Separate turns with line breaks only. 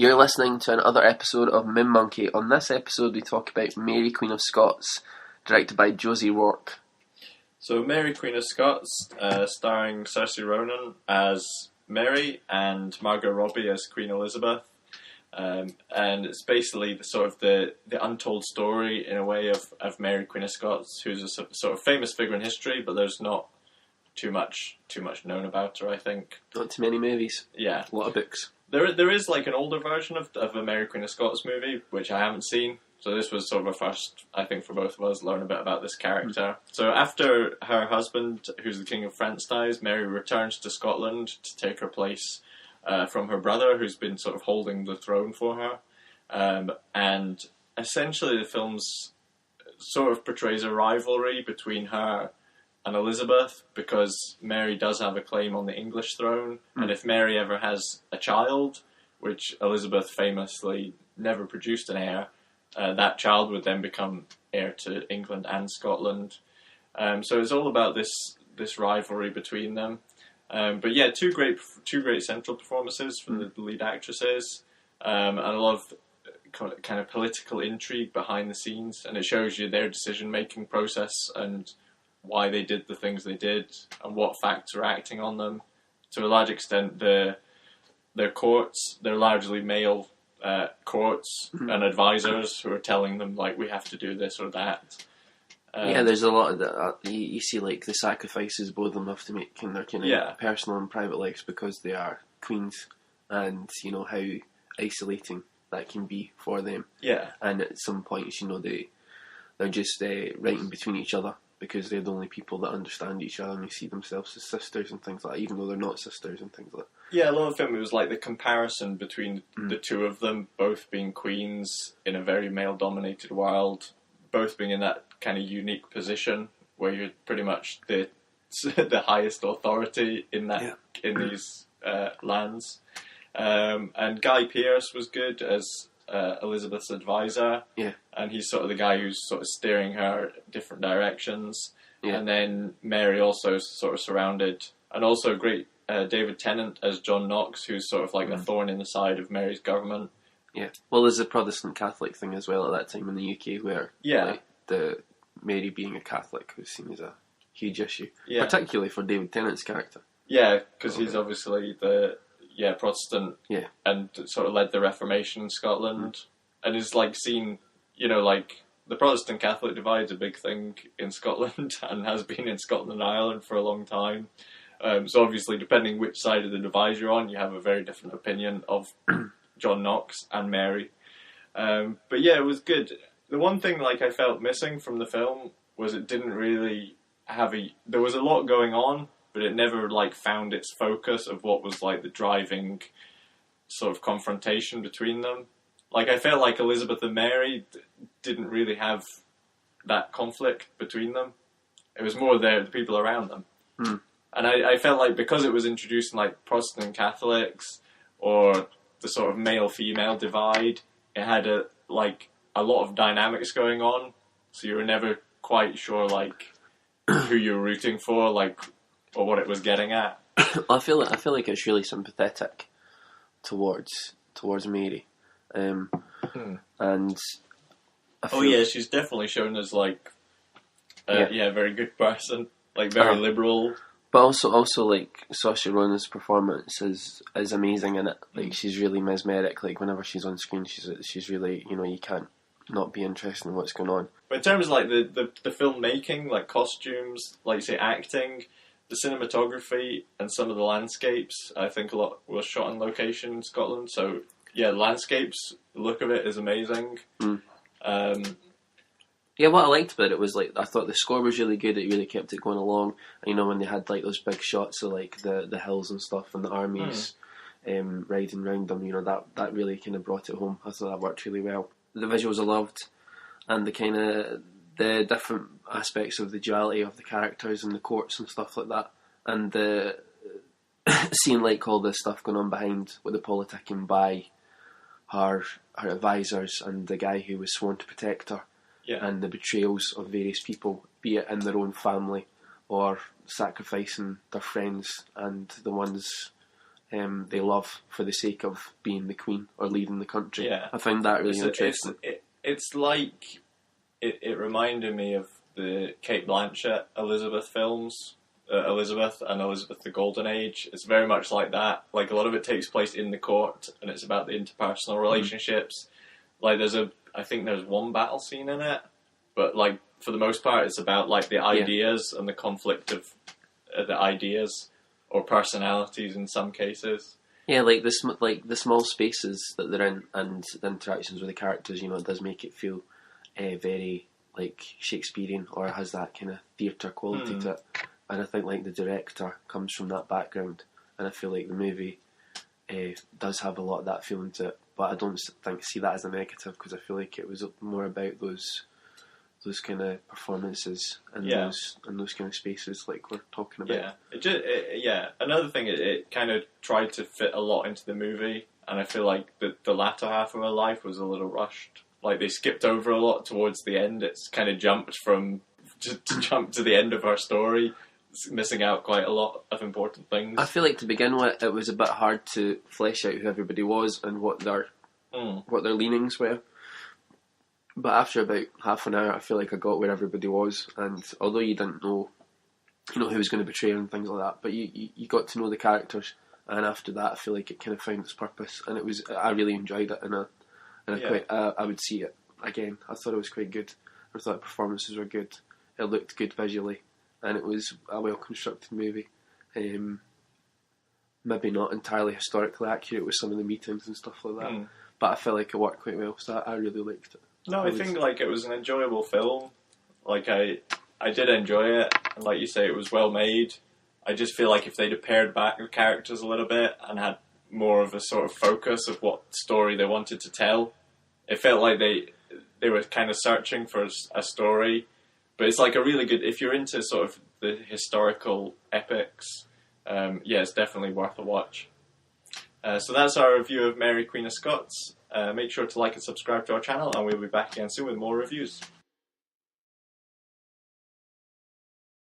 You're listening to another episode of Moon Monkey. On this episode we talk about Mary, Queen of Scots, directed by Josie Rourke.
So Mary, Queen of Scots, starring Saorsie Ronan as Mary and Margot Robbie as Queen Elizabeth. And it's basically the untold story, in a way, of Mary, Queen of Scots, who's a sort of famous figure in history, but there's not too much known about her, I think.
Not too many movies.
Yeah.
A lot of books.
There is like an older version of a Mary, Queen of Scots movie, which I haven't seen. So this was sort of a first, I think, for both of us, learn a bit about this character. So after her husband, who's the King of France, dies, Mary returns to Scotland to take her place from her brother, who's been sort of holding the throne for her. And essentially the film's sort of portrays a rivalry between her and Elizabeth, because Mary does have a claim on the English throne, and if Mary ever has a child, which Elizabeth famously never produced an heir, that child would then become heir to England and Scotland. So it's all about this rivalry between them. But yeah, two great central performances from the lead actresses, and a lot of kind of political intrigue behind the scenes, and it shows you their decision-making process and why they did the things they did and what facts are acting on them. To a large extent, their courts, they're largely male courts and advisors who are telling them, like, we have to do this or that.
Yeah, there's a lot of that. You see, like, the sacrifices both of them have to make in their kind of personal and private lives because they are queens, and you know how isolating that can be for them.
Yeah.
And at some points, you know, they're just writing between each other because they're the only people that understand each other and they see themselves as sisters and things like that, even though they're not sisters and things like that.
Yeah, a lot of the film, it was like the comparison between the two of them, both being queens in a very male-dominated world, both being in that kind of unique position where you're pretty much the highest authority in that in these lands. And Guy Pearce was good as Elizabeth's advisor, and he's sort of the guy who's sort of steering her different directions. And then Mary also is sort of surrounded, and also great David Tennant as John Knox, who's sort of like a thorn in the side of Mary's government. Yeah.
Well, there's a Protestant Catholic thing as well at that time in the UK where like, the Mary being a Catholic was seen as a huge issue, particularly for David Tennant's character.
Yeah, because he's obviously the Protestant, and sort of led the Reformation in Scotland, and is like seen, you know, like the Protestant Catholic divide's a big thing in Scotland and has been in Scotland and Ireland for a long time. So obviously, depending which side of the divide you're on, you have a very different opinion of John Knox and Mary. But yeah, it was good. The one thing like I felt missing from the film was it didn't really have there was a lot going on, but it never like found its focus of what was like the driving sort of confrontation between them. Like I felt like Elizabeth and Mary didn't really have that conflict between them. It was more the people around them. And I felt like because it was introducing like Protestant Catholics or the sort of male-female divide, it had a lot of dynamics going on, so you were never quite sure like who you were rooting for, like, or what it was getting at.
I feel like it's really sympathetic towards Mary, and
she's definitely shown as like a very good person, like very liberal.
But also like Saoirse Ronan's performance is amazing in it. Like she's really mesmeric. Like whenever she's on screen, she's really, you know, you can't not be interested in what's going on.
But in terms of like the filmmaking, like costumes, like say acting, the cinematography, and some of the landscapes, I think a lot was shot on location in Scotland. So yeah, the landscapes, the look of it is amazing.
Yeah, what I liked about it was like I thought the score was really good. It really kept it going along. You know, when they had like those big shots of like the hills and stuff and the armies riding around them, you know, that really kind of brought it home. I thought that worked really well. The visuals I loved, and the kind of the different aspects of the duality of the characters and the courts and stuff like that, and the seeing like all the stuff going on behind with the politicking by her advisors and the guy who was sworn to protect her. And the betrayals of various people, be it in their own family or sacrificing their friends and the ones they love for the sake of being the queen or leading the country.
Yeah.
I found that really interesting.
It's like it reminded me of the Kate Blanchett Elizabeth films. Elizabeth and Elizabeth the Golden Age. It's very much like that. Like, a lot of it takes place in the court, and it's about the interpersonal relationships. Like, I think there's one battle scene in it, but like for the most part, it's about like the ideas and the conflict of the ideas or personalities in some cases.
Yeah, like the small spaces that they're in and the interactions with the characters. It does make it feel very like Shakespearean, or has that kind of theatre quality to it. And I think like the director comes from that background, and I feel like the movie does have a lot of that feeling to it. But I don't see that as a negative, because I feel like it was more about those kind of performances and those kind of spaces like we're talking about.
Another thing, it kind of tried to fit a lot into the movie, and I feel like the latter half of her life was a little rushed. Like, they skipped over a lot towards the end. It's kind of jumped to the end of her story, missing out quite a lot of important things.
I feel like to begin with, it was a bit hard to flesh out who everybody was and what their leanings were. But after about half an hour, I feel like I got where everybody was, and although you didn't know, who was going to betray her and things like that, but you got to know the characters, and after that, I feel like it kind of found its purpose, and I really enjoyed it, and I would see it again. I thought it was quite good. I thought the performances were good. It looked good visually, and it was a well constructed movie. Maybe not entirely historically accurate with some of the meetings and stuff like that, but I felt like it worked quite well, so I really liked it.
No, I think like it was an enjoyable film. Like, I did enjoy it, and like you say, it was well made. I just feel like if they'd have pared back the characters a little bit and had more of a sort of focus of what story they wanted to tell, it felt like they were kind of searching for a story. But it's like a really good, if you're into sort of the historical epics, it's definitely worth a watch. So that's our review of Mary, Queen of Scots. Make sure to like and subscribe to our channel, and we'll be back again soon with more reviews.